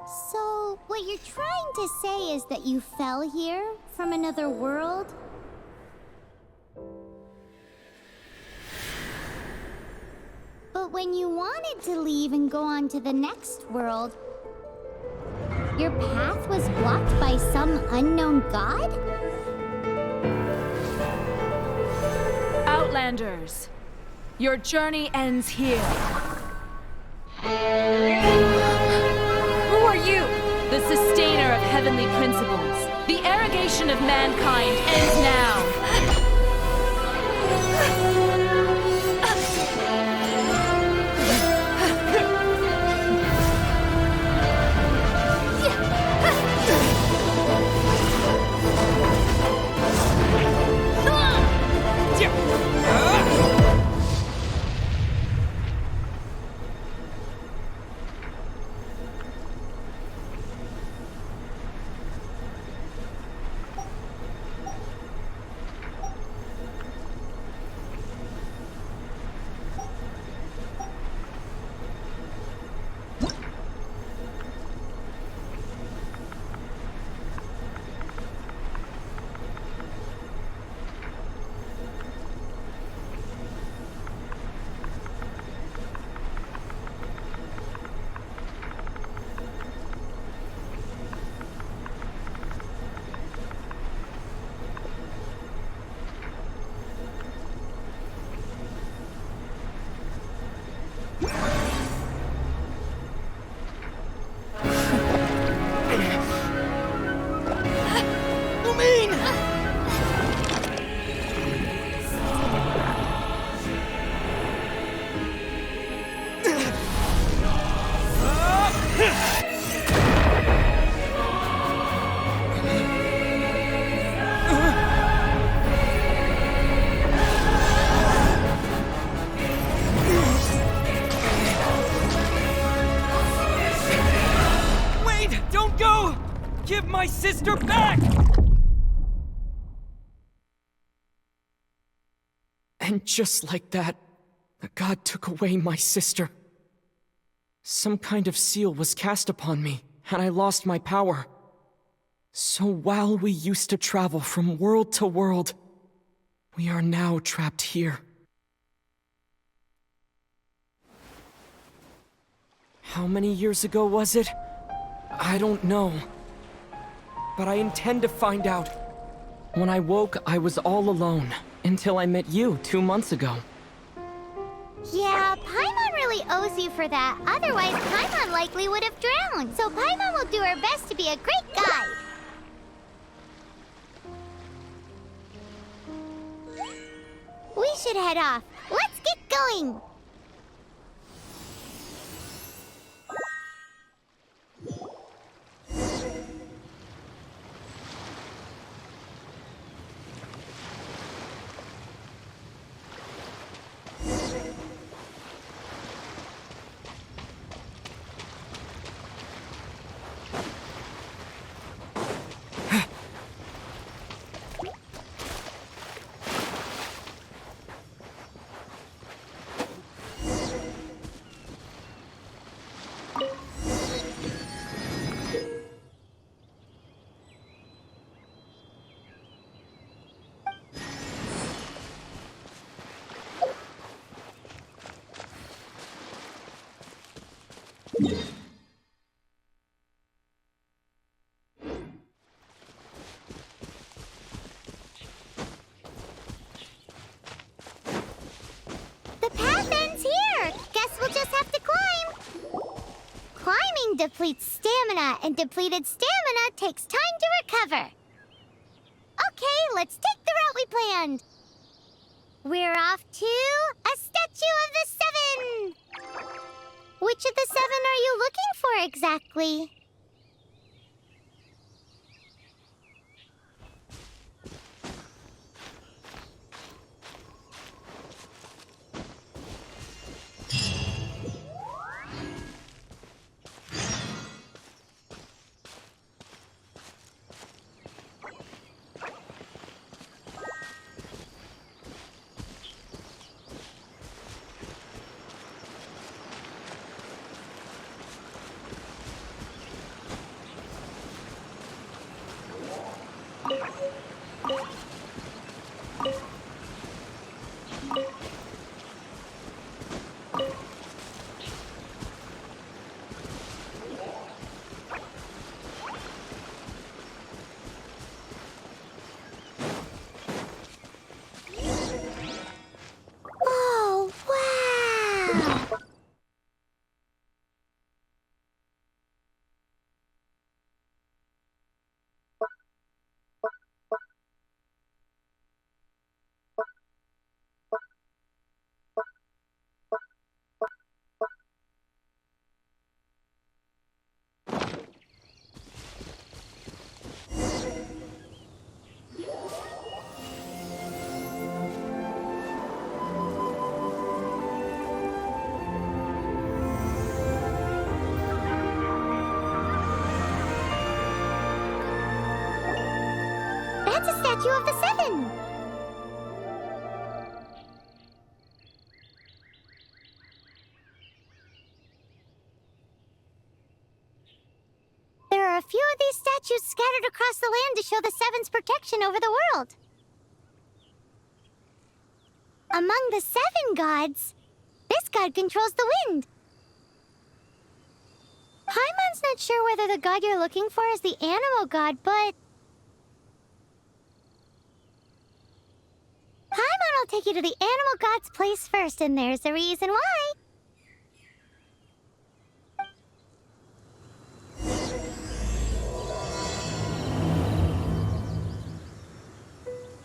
So, what you're trying to say is that you fell here from another world? But when you wanted to leave and go on to the next world, your path was blocked by some unknown god? Outlanders, your journey ends here. Who are you? The sustainer of heavenly principles. The arrogation of mankind ends now. Give my sister back! And just like that, the god took away my sister. Some kind of seal was cast upon me, and I lost my power. So while we used to travel from world to world, we are now trapped here. How many years ago was it? I don't know. But I intend to find out. When I woke, I was all alone, until I met you 2 months ago. Yeah, Paimon really owes you for that. Otherwise, Paimon likely would have drowned. So Paimon will do her best to be a great guide. We should head off. Let's get going! Depletes stamina, and depleted stamina takes time to recover. Okay, let's take the route we planned. We're off to a statue of the Seven. Which of the 7 are you looking for exactly? statue of the Seven. There are a few of these statues scattered across the land to show the Seven's protection over the world. Among the 7 gods, this god controls the wind. Paimon's not sure whether the god you're looking for is the animal god, but Paimon will take you to the animal god's place first, and there's the reason why.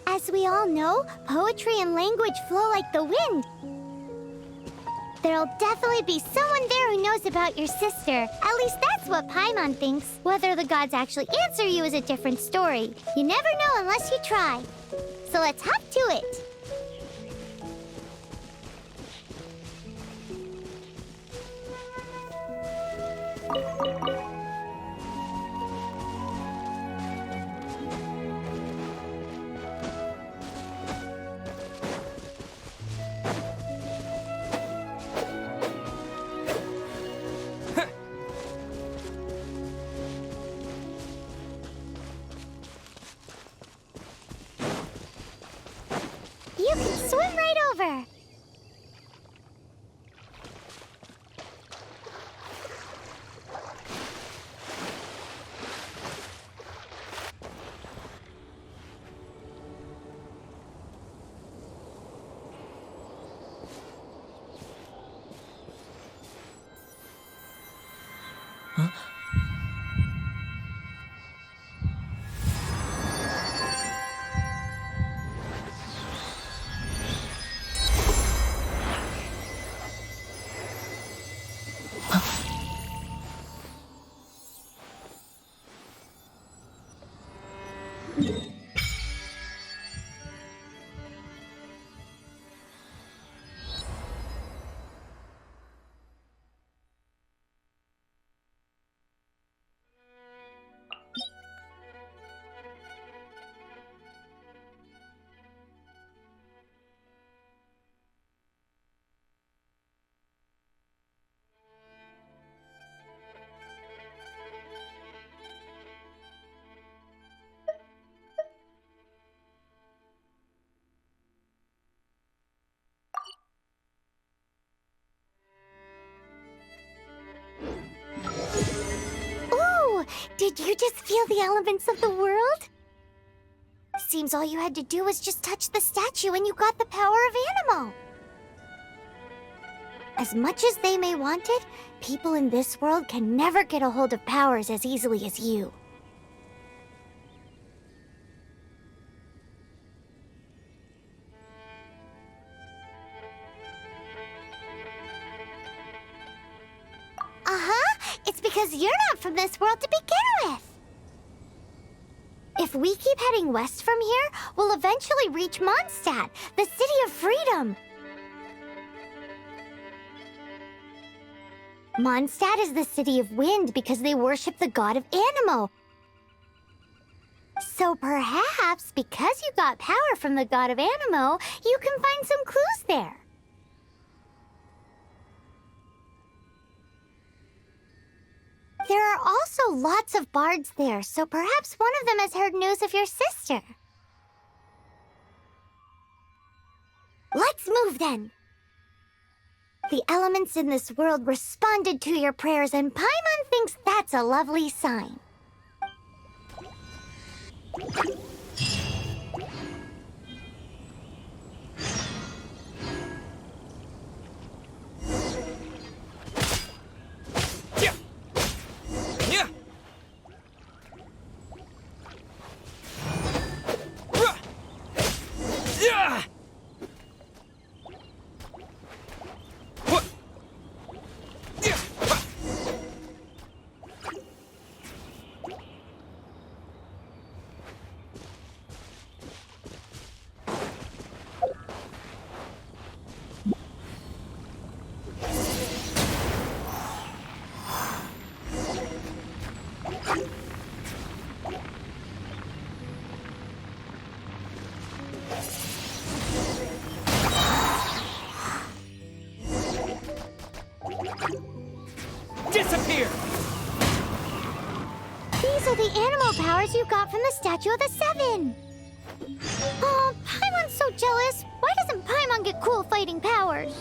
As we all know, poetry and language flow like the wind. There'll definitely be someone there who knows about your sister. At least that's what Paimon thinks. Whether the gods actually answer you is a different story. You never know unless you try. So let's hop to it. You can swim right over. Did you just feel the elements of the world? Seems all you had to do was just touch the statue and you got the power of Animo. As much as they may want it, people in this world can never get a hold of powers as easily as you. It's because you're not from this world to begin with. If we keep heading west from here, we'll eventually reach Mondstadt, the city of freedom. Mondstadt is the city of wind because they worship the god of Animo. So perhaps, because you got power from the god of Animo, you can find some clues there. There are also lots of bards there, so perhaps one of them has heard news of your sister. Let's move then. The elements in this world responded to your prayers, and Paimon thinks that's a lovely sign. hero powers you got from the Statue of the Seven. Oh, Paimon's so jealous. Why doesn't Paimon get cool fighting powers?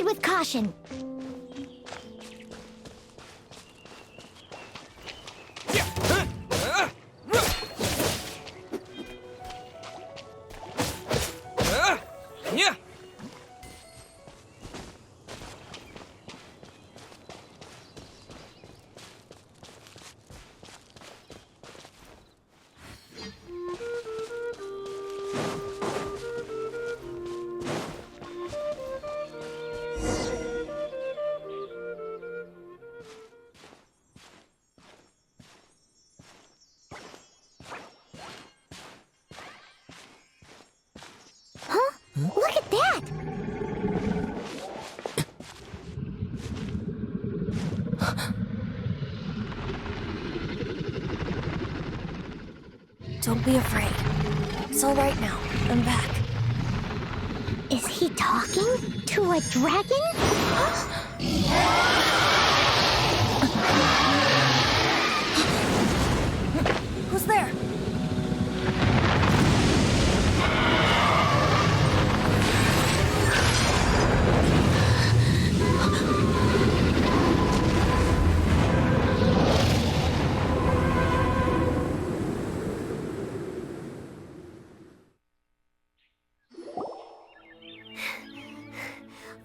With caution. Look at that! Don't be afraid. It's all right now. I'm back. Is he talking to a dragon? Who's there?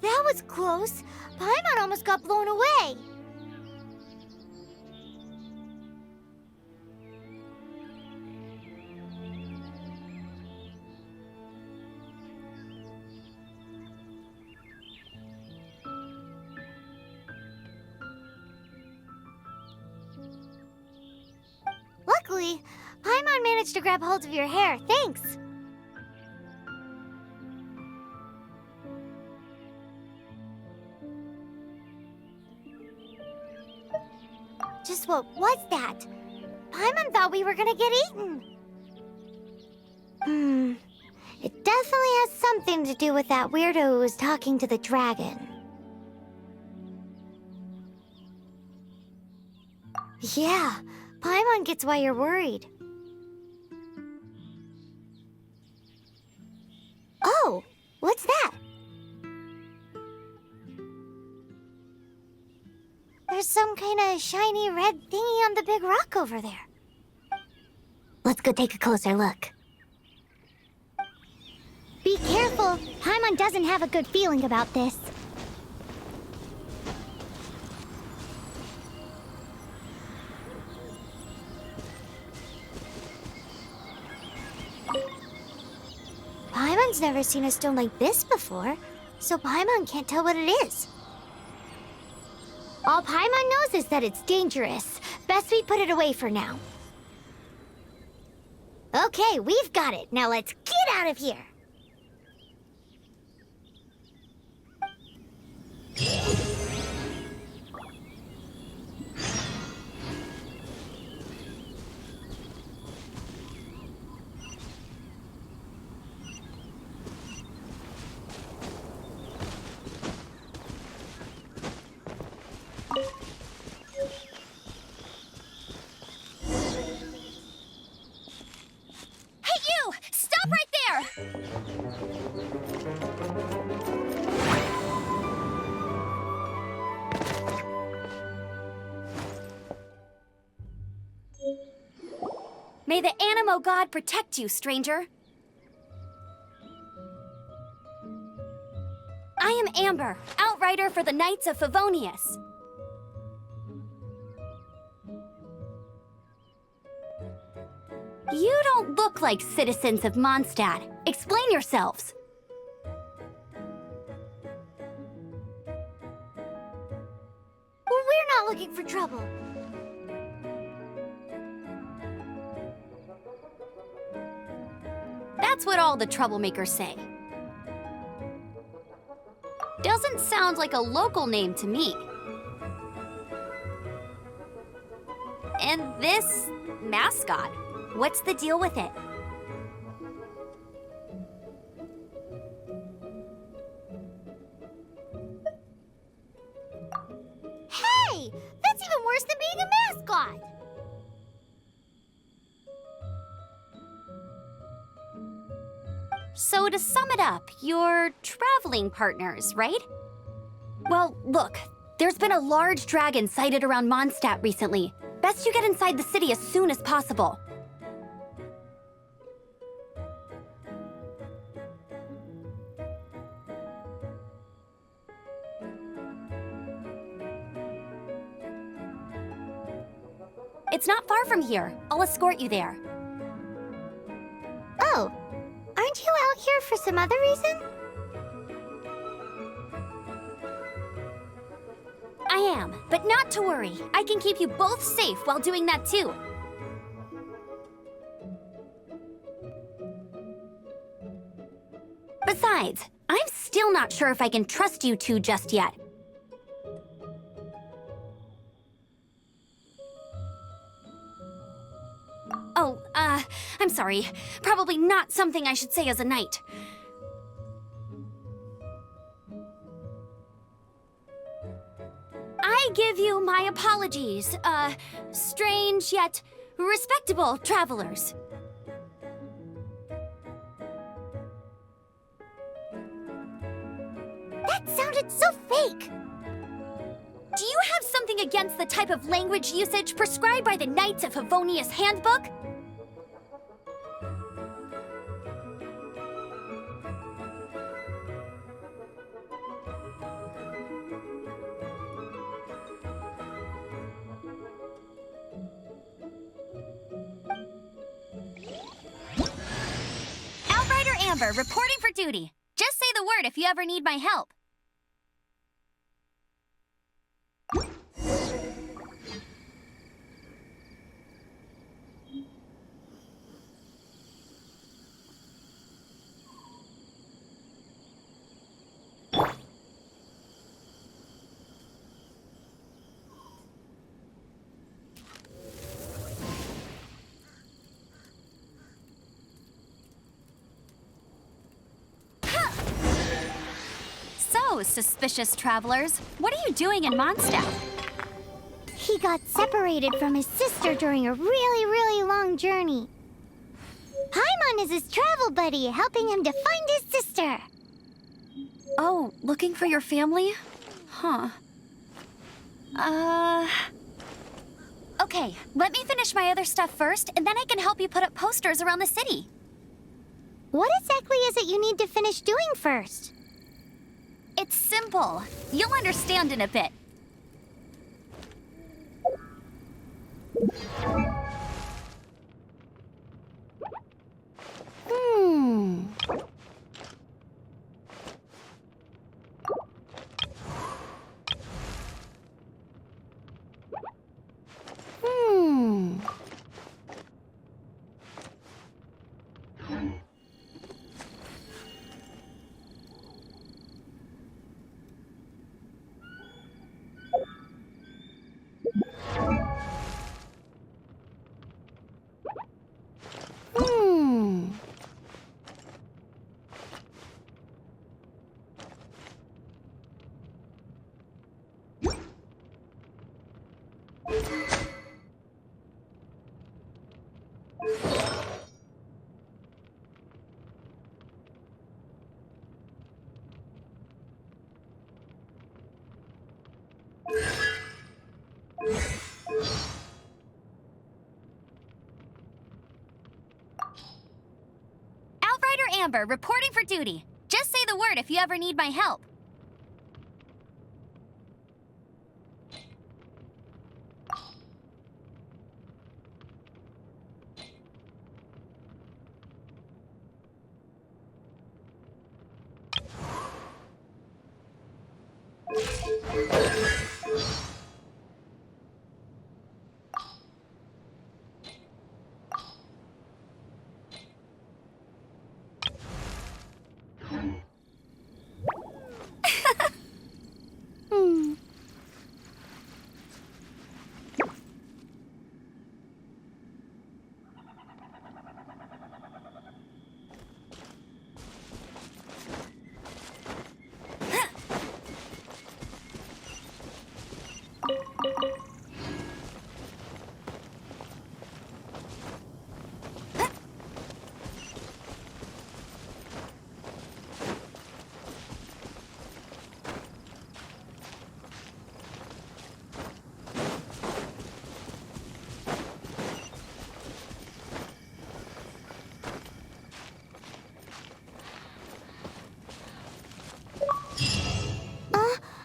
That was close. Paimon almost got blown away. actually. Paimon managed to grab hold of your hair, thanks. Just what was that? Paimon thought we were gonna get eaten. It definitely has something to do with that weirdo who was talking to the dragon. Yeah, Paimon gets why you're worried. Oh, what's that? There's some kind of shiny red thingy on the big rock over there. Let's go take a closer look. Be careful! Paimon doesn't have a good feeling about this. Paimon's never seen a stone like this before, so Paimon can't tell what it is. All Paimon knows is that it's dangerous. Best we put it away for now. Okay, we've got it. Now let's get out of here. Hey, you! Stop right there! May the Animo God protect you, stranger. I am Amber, outrider for the Knights of Favonius. You don't look like citizens of Mondstadt. Explain yourselves. We're not looking for trouble. That's what all the troublemakers say. Doesn't sound like a local name to me. And this mascot, what's the deal with it? Hey! That's even worse than being a mascot! So to sum it up, you're traveling partners, right? Well, look, there's been a large dragon sighted around Mondstadt recently. Best you get inside the city as soon as possible. It's not far from here. I'll escort you there. Oh, aren't you out here for some other reason? I am, but not to worry. I can keep you both safe while doing that too. Besides, I'm still not sure if I can trust you two just yet. Oh, I'm sorry. Probably not something I should say as a knight. I give you my apologies, strange yet respectable travelers. That sounded so fake! Do you have something against the type of language usage prescribed by the Knights of Favonius Handbook? Outrider Amber, reporting for duty. Just say the word if you ever need my help. Hello, suspicious travelers. What are you doing in Mondstadt? He got separated from his sister during a really long journey. Paimon is his travel buddy, helping him to find his sister. Oh, looking for your family? Huh. Okay, let me finish my other stuff first, and then I can help you put up posters around the city. What exactly is it you need to finish doing first? It's simple. You'll understand in a bit. Hmm. Outrider Amber, reporting for duty. Just say the word if you ever need my help.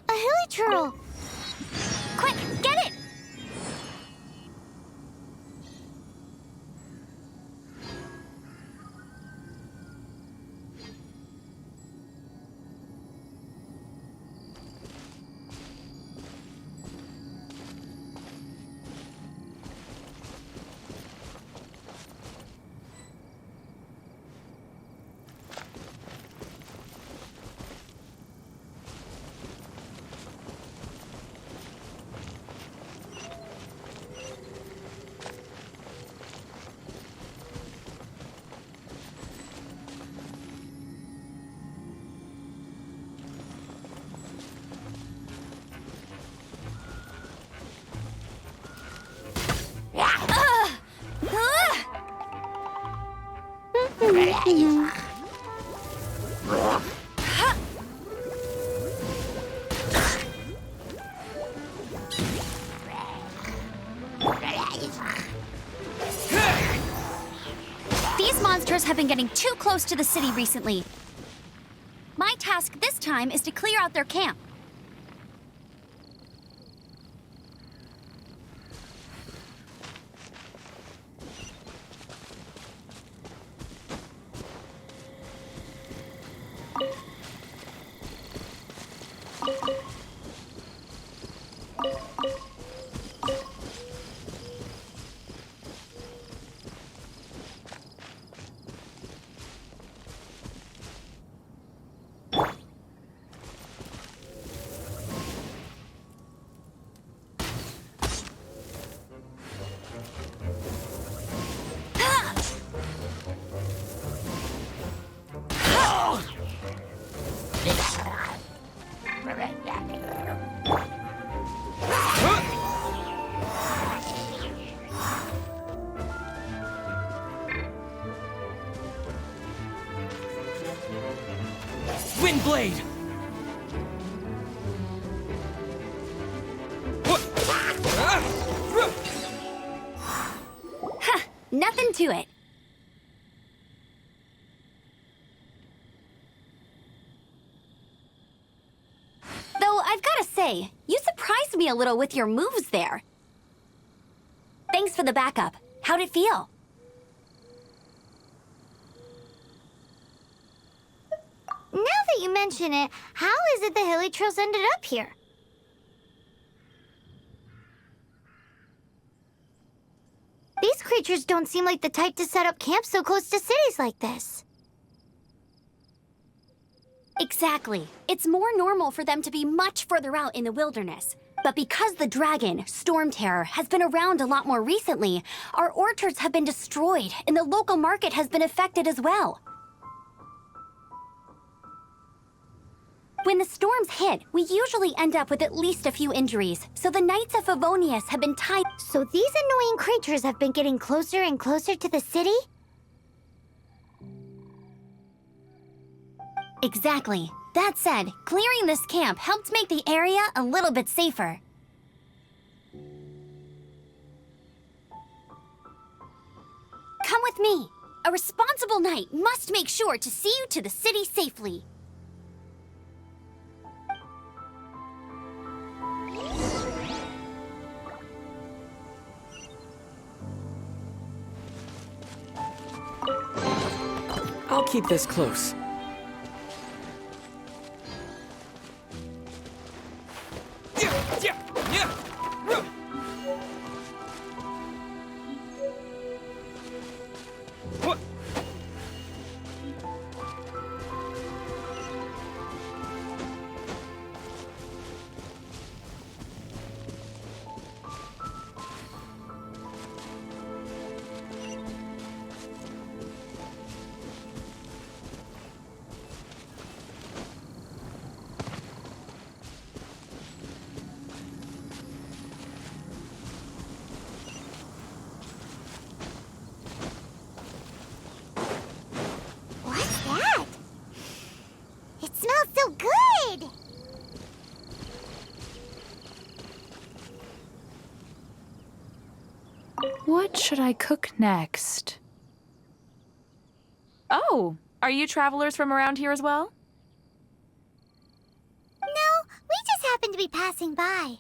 A hilly turtle. Quick, get it! These monsters have been getting too close to the city recently. My task this time is to clear out their camp. Windblade! Nothing to it. Though I've gotta say, you surprised me a little with your moves there. Thanks for the backup. How'd it feel? Now that you mention it, how is it the Hilly Trails ended up here? These creatures don't seem like the type to set up camp so close to cities like this. Exactly. It's more normal for them to be much further out in the wilderness. But because the dragon, Storm Terror, has been around a lot more recently, our orchards have been destroyed and the local market has been affected as well. When the storms hit, we usually end up with at least a few injuries, so the Knights of Favonius have been tied. So these annoying creatures have been getting closer and closer to the city? Exactly. That said, clearing this camp helped make the area a little bit safer. Come with me. A responsible knight must make sure to see you to the city safely. I'll keep this close. What's that? It smells so good! What should I cook next? Oh, are you travelers from around here as well? No, we just happened to be passing by.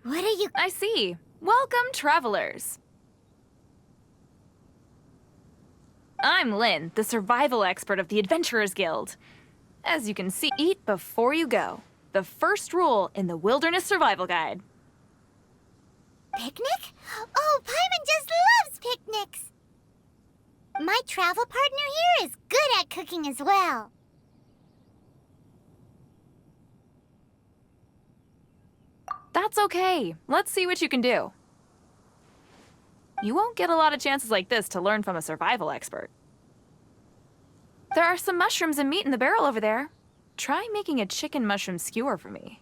What are you... I see. Welcome, travelers. I'm Lynn, the survival expert of the Adventurers Guild. As you can see, eat before you go. The first rule in the Wilderness Survival Guide. Picnic? Oh, Paimon just loves picnics! My travel partner here is good at cooking as well. That's okay. Let's see what you can do. You won't get a lot of chances like this to learn from a survival expert. There are some mushrooms and meat in the barrel over there. Try making a chicken mushroom skewer for me.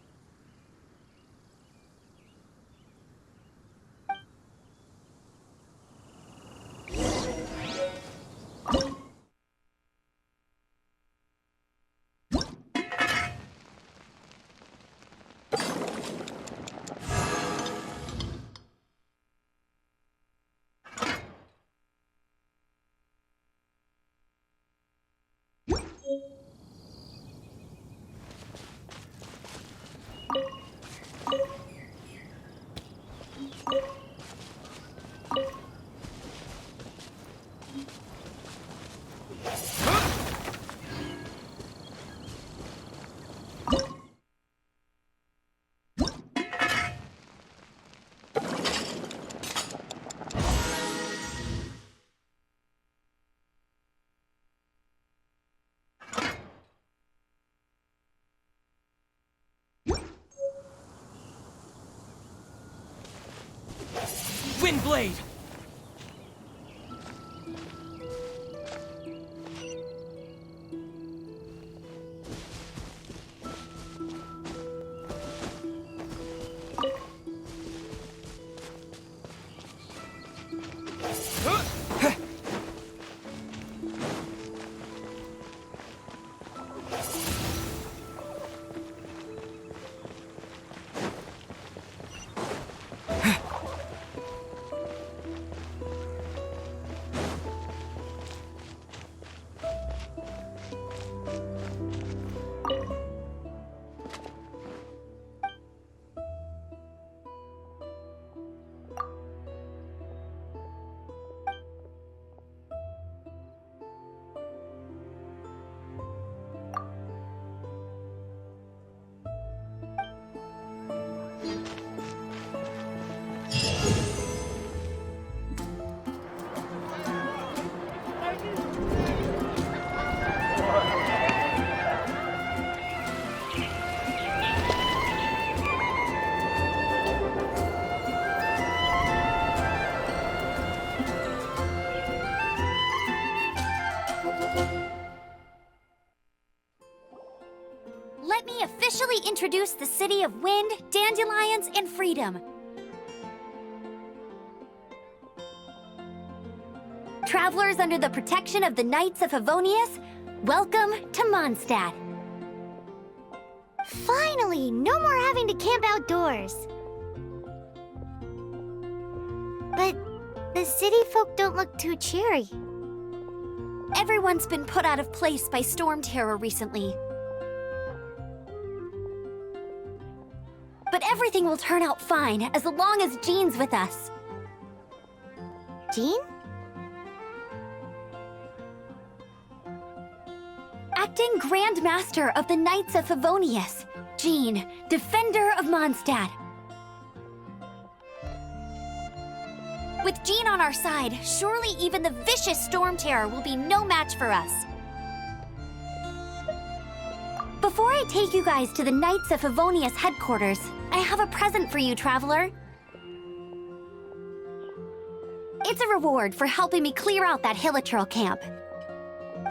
Windblade! Let me officially introduce the city of wind, dandelions, and freedom. Travelers under the protection of the Knights of Favonius, welcome to Mondstadt. Finally, no more having to camp outdoors. But the city folk don't look too cheery. Everyone's been put out of place by storm terror recently. But everything will turn out fine as long as Jean's with us. Jean? Acting Grand Master of the Knights of Favonius, Jean, Defender of Mondstadt. With Jean on our side, surely even the vicious storm terror will be no match for us. Before I take you guys to the Knights of Favonius headquarters, I have a present for you, Traveler. It's a reward for helping me clear out that Hilichurl camp.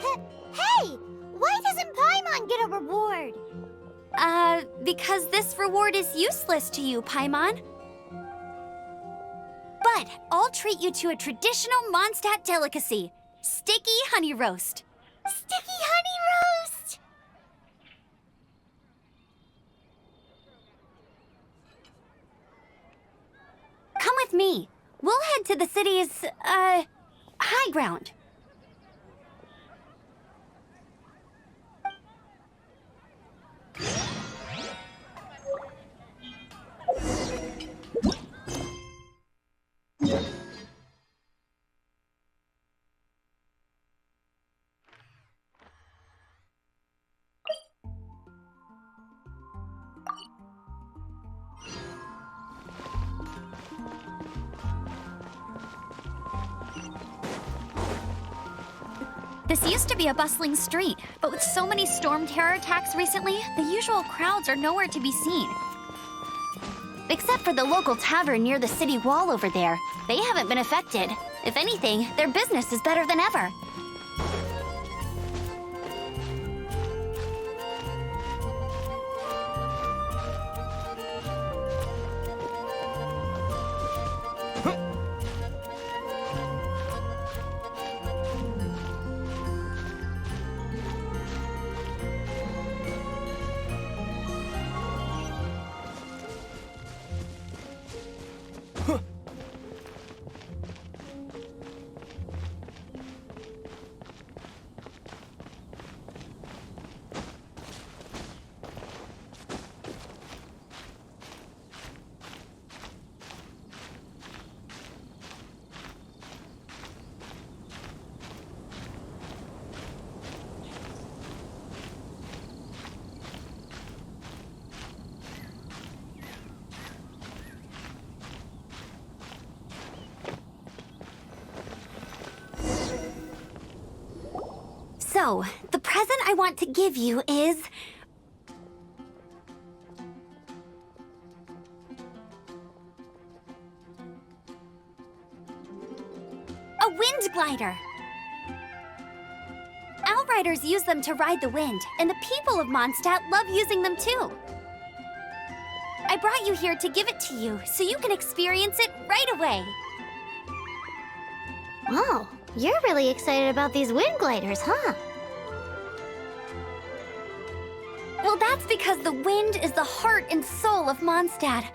Hey! Why doesn't Paimon get a reward? Because this reward is useless to you, Paimon. But I'll treat you to a traditional Mondstadt delicacy, sticky honey roast. Sticky honey roast! Come with me. We'll head to the city's, high ground. This used to be a bustling street, but with so many storm terror attacks recently, the usual crowds are nowhere to be seen. Except for the local tavern near the city wall over there. They haven't been affected. If anything, their business is better than ever. So, the present I want to give you is... a wind glider! Outriders use them to ride the wind, and the people of Mondstadt love using them too. I brought you here to give it to you, so you can experience it right away. Wow, you're really excited about these wind gliders, huh? Well, that's because the wind is the heart and soul of Mondstadt.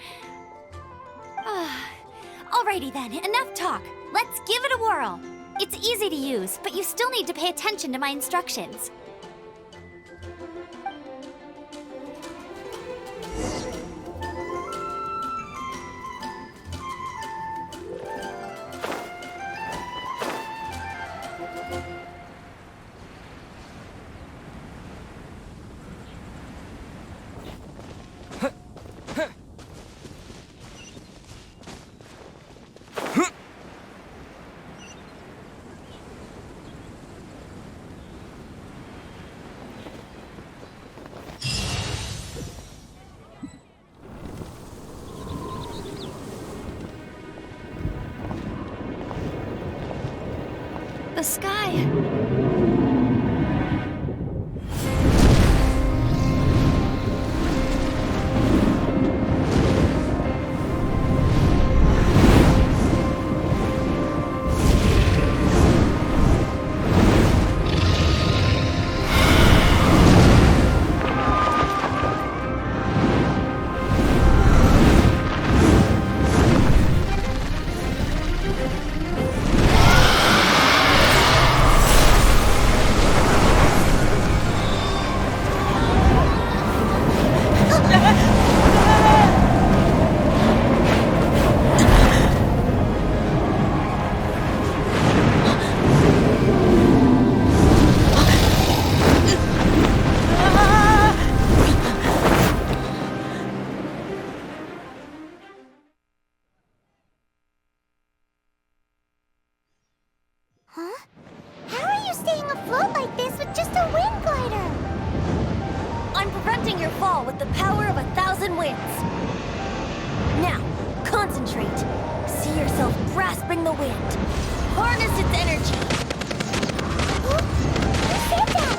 Alrighty then, enough talk. Let's give it a whirl. It's easy to use, but you still need to pay attention to my instructions. the sky. Huh? How are you staying afloat like this with just a wind glider? I'm preventing your fall with the power of 1,000 winds. Now, concentrate. See yourself grasping the wind. Harness its energy. Huh? Who said that?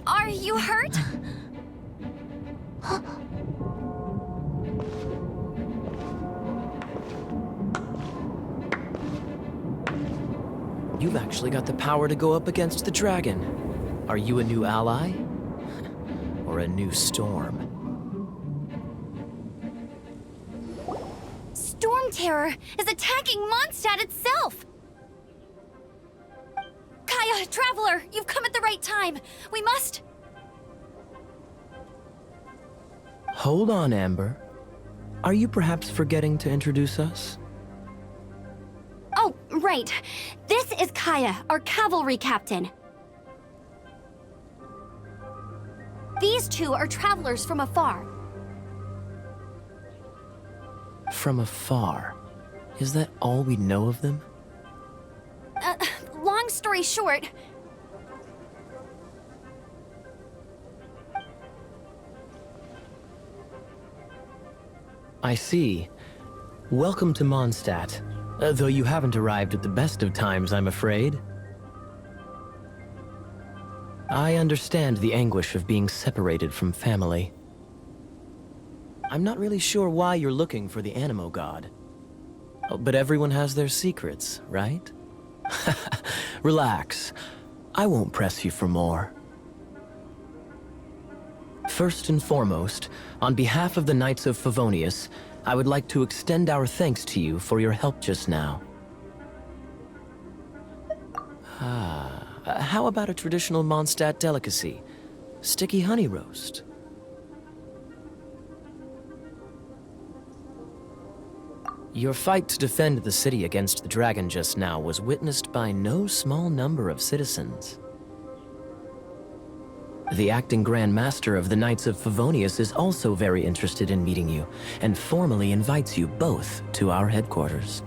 Are you hurt? You've actually got the power to go up against the dragon. Are you a new ally? Or a new storm? Storm Terror is attacking Mondstadt itself! Kaya, Traveler, you've come at the right time. We must... Hold on, Amber. Are you perhaps forgetting to introduce us? Oh, right. This is Kaya, our cavalry captain. These two are travelers from afar. From afar. Is that all we know of them? Long story short... I see. Welcome to Mondstadt. Though you haven't arrived at the best of times, I'm afraid. I understand the anguish of being separated from family. I'm not really sure why you're looking for the Animo God. Oh, but everyone has their secrets, right? Relax. I won't press you for more. First and foremost, on behalf of the Knights of Favonius, I would like to extend our thanks to you for your help just now. How about a traditional Mondstadt delicacy? Sticky honey roast. Your fight to defend the city against the dragon just now was witnessed by no small number of citizens. The acting Grand Master of the Knights of Favonius is also very interested in meeting you, and formally invites you both to our headquarters.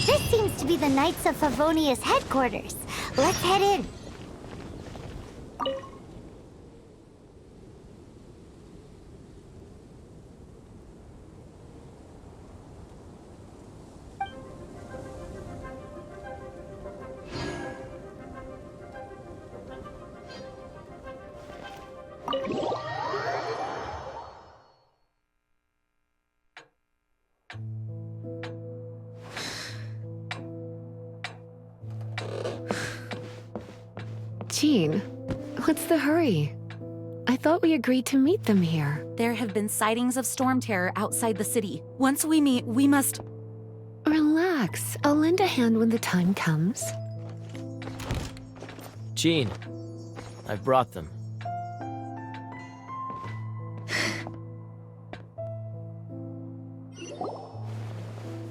This seems to be the Knights of Favonius headquarters. Let's head in. Jean, what's the hurry? I thought we agreed to meet them here. There have been sightings of storm terror outside the city. Once we meet, we must... Relax. I'll lend a hand when the time comes. Jean, I've brought them.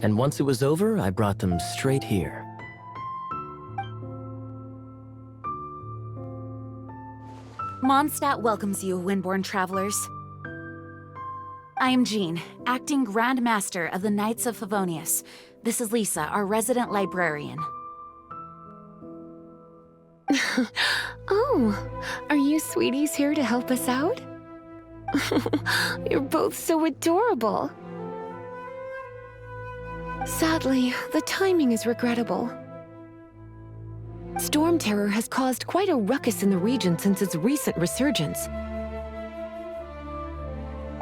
And once it was over, I brought them straight here. Mondstadt welcomes you, Windborn travelers. I am Jean, acting Grand Master of the Knights of Favonius. This is Lisa, our resident librarian. Oh, are you sweeties here to help us out? You're both so adorable. Sadly, the timing is regrettable. Storm terror has caused quite a ruckus in the region since its recent resurgence.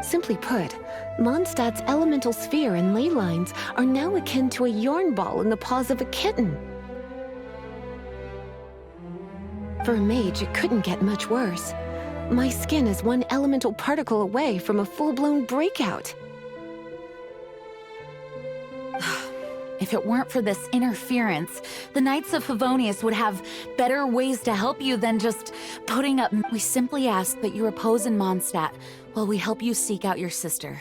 Simply put, Mondstadt's elemental sphere and ley lines are now akin to a yarn ball in the paws of a kitten. For a mage, it couldn't get much worse. My skin is one elemental particle away from a full-blown breakout. If it weren't for this interference, the Knights of Favonius would have better ways to help you than just putting up... We simply ask that you repose in Mondstadt while we help you seek out your sister.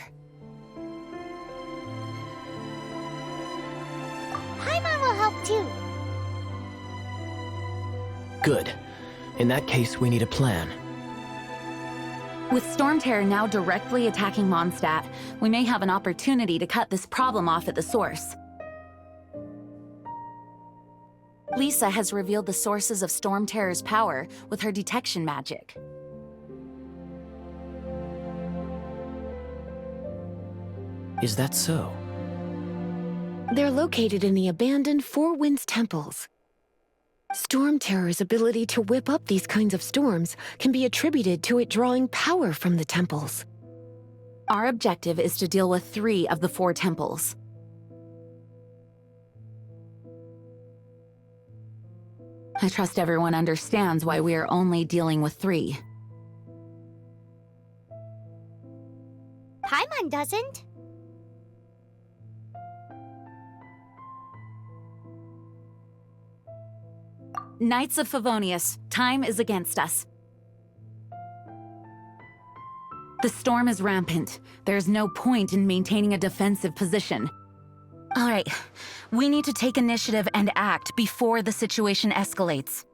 Paimon will help too. Good. In that case, we need a plan. With Storm Terror now directly attacking Mondstadt, we may have an opportunity to cut this problem off at the source. Lisa has revealed the sources of Storm Terror's power with her detection magic. Is that so? They're located in the abandoned Four Winds temples. Storm Terror's ability to whip up these kinds of storms can be attributed to it drawing power from the temples. Our objective is to deal with 3 of the 4 temples. I trust everyone understands why we are only dealing with 3. Paimon doesn't. Knights of Favonius, time is against us. The storm is rampant. There's no point in maintaining a defensive position. All right, we need to take initiative and act before the situation escalates.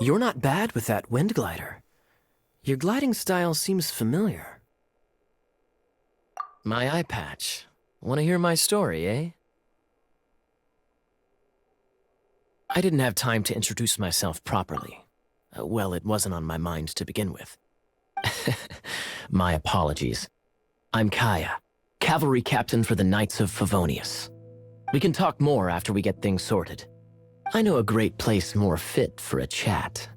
You're not bad with that wind glider. Your gliding style seems familiar. My eye patch. Want to hear my story, eh? I didn't have time to introduce myself properly. Well, it wasn't on my mind to begin with. My apologies. I'm Kaya, cavalry captain for the Knights of Favonius. We can talk more after we get things sorted. I know a great place more fit for a chat.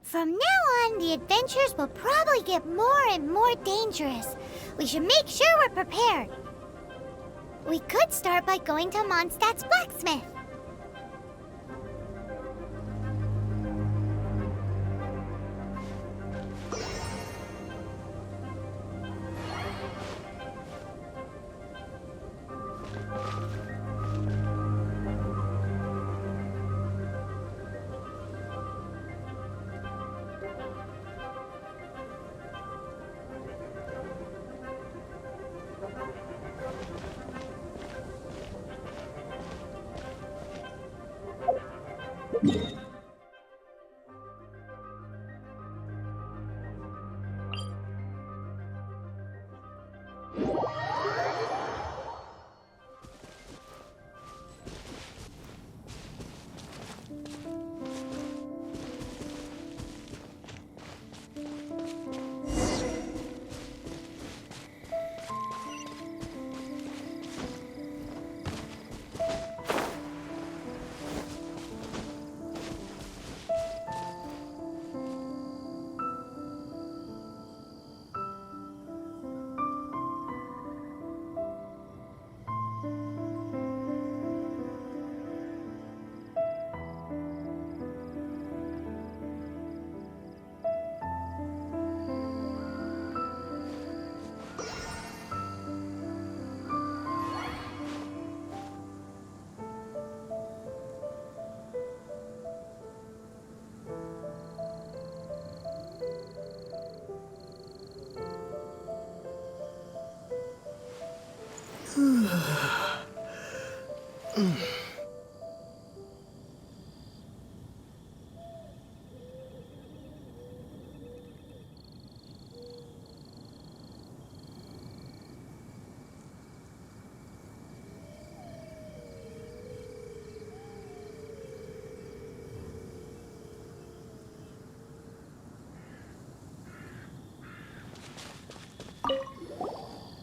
From now on, the adventures will probably get more and more dangerous. We should make sure we're prepared. We could start by going to Mondstadt's blacksmith.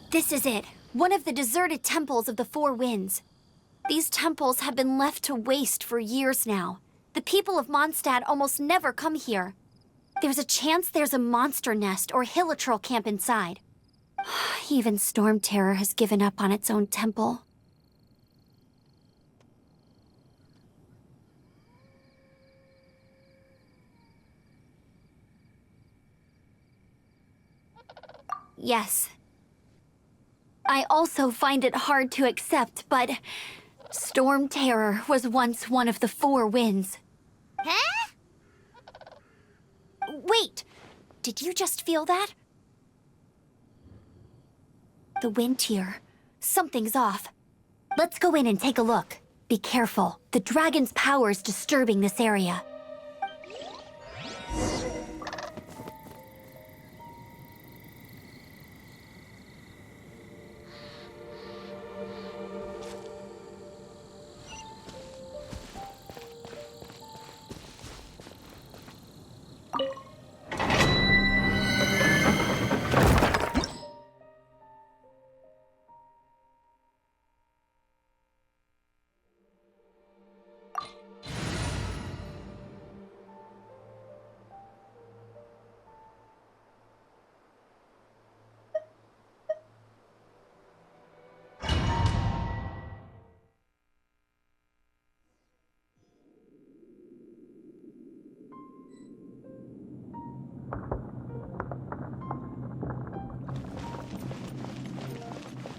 This is it. One of the deserted temples of the Four Winds. These temples have been left to waste for years now. The people of Mondstadt almost never come here. There's a chance there's a monster nest or hilitrol camp inside. Even Storm Terror has given up on its own temple. Yes. I also find it hard to accept, but Storm Terror was once one of the Four Winds. Huh? Wait! Did you just feel that? The wind here. Something's off. Let's go in and take a look. Be careful. The dragon's power is disturbing this area.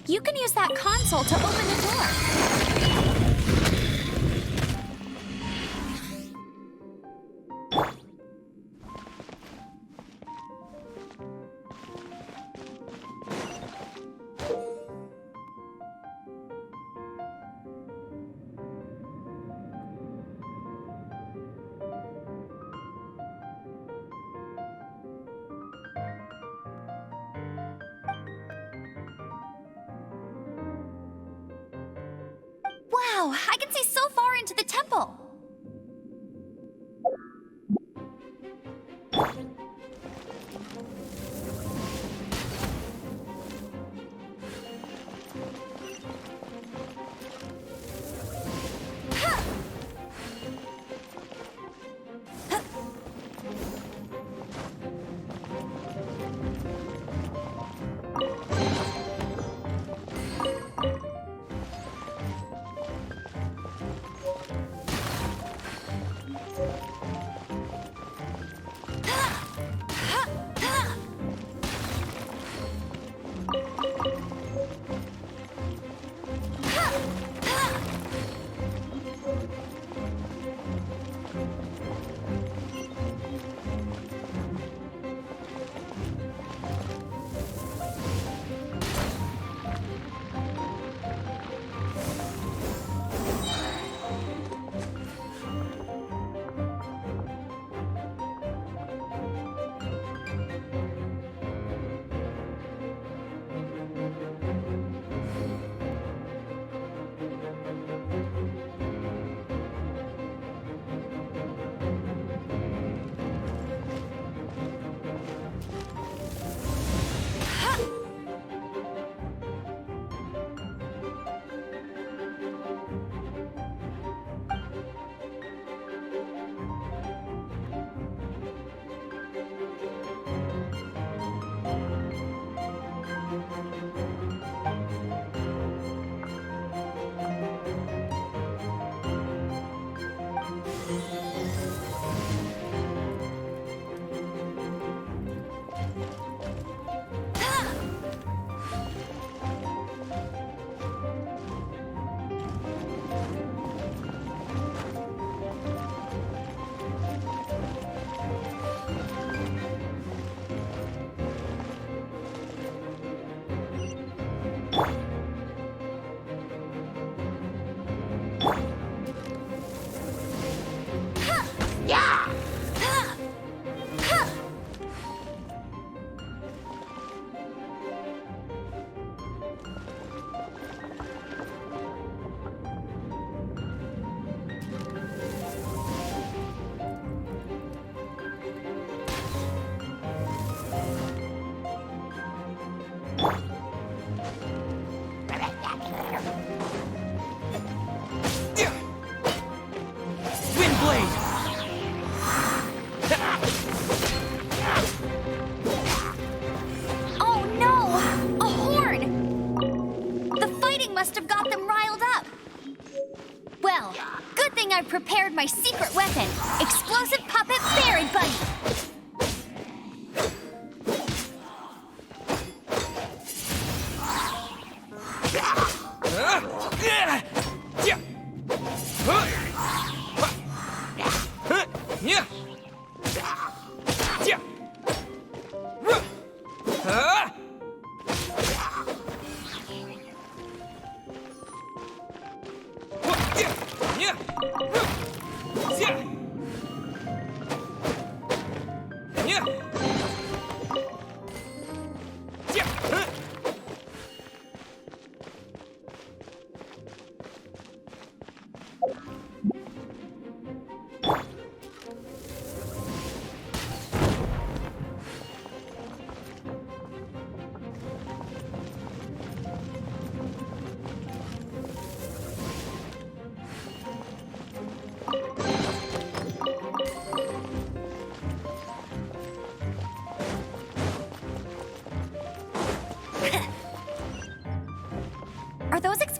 You can use that console to open the door. Wow, I can see so far into the temple. I've prepared my secret weapon, explosive puppet fairy bunny.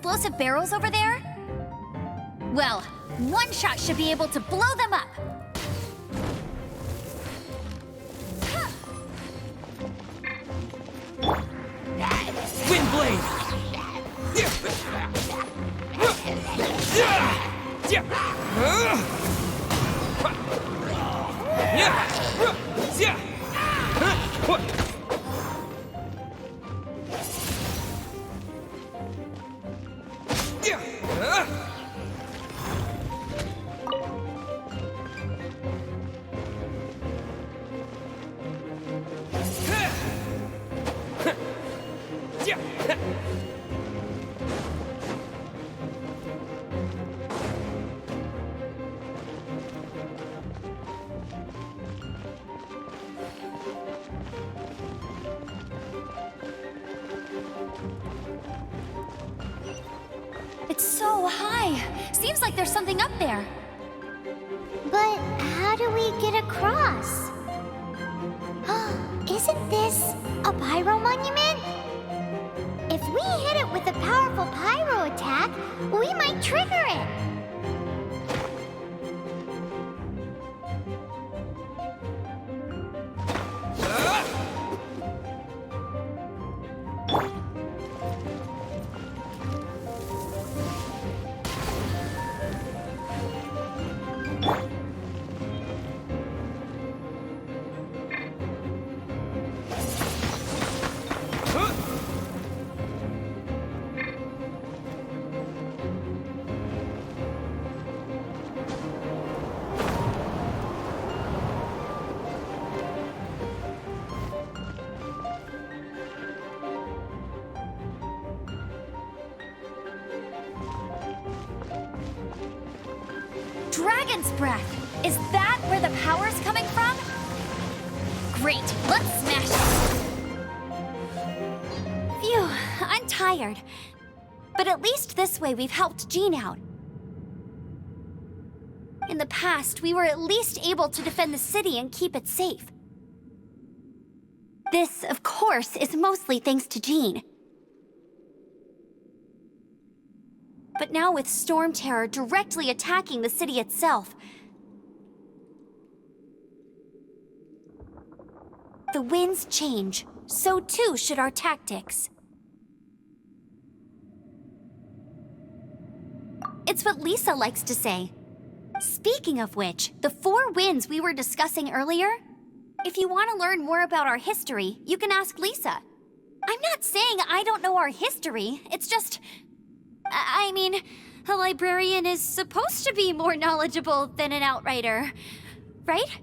explosive barrels over there? Well, one shot should be able to blow them up. Windblade! It's so high. Seems like there's something up there. But how do we get across? Isn't this a pyro monument? If we hit it with a powerful pyro attack, we might trigger it. Dragon's breath! Is that where the power's coming from? Great, let's smash it! Phew, I'm tired. But at least this way we've helped Jean out. In the past, we were at least able to defend the city and keep it safe. This, of course, is mostly thanks to Jean. But now with Storm Terror directly attacking the city itself, the winds change, so too should our tactics. It's what Lisa likes to say. Speaking of which, the 4 winds we were discussing earlier, if you want to learn more about our history, you can ask Lisa. I'm not saying I don't know our history, it's just... I mean, a librarian is supposed to be more knowledgeable than an outrider, right?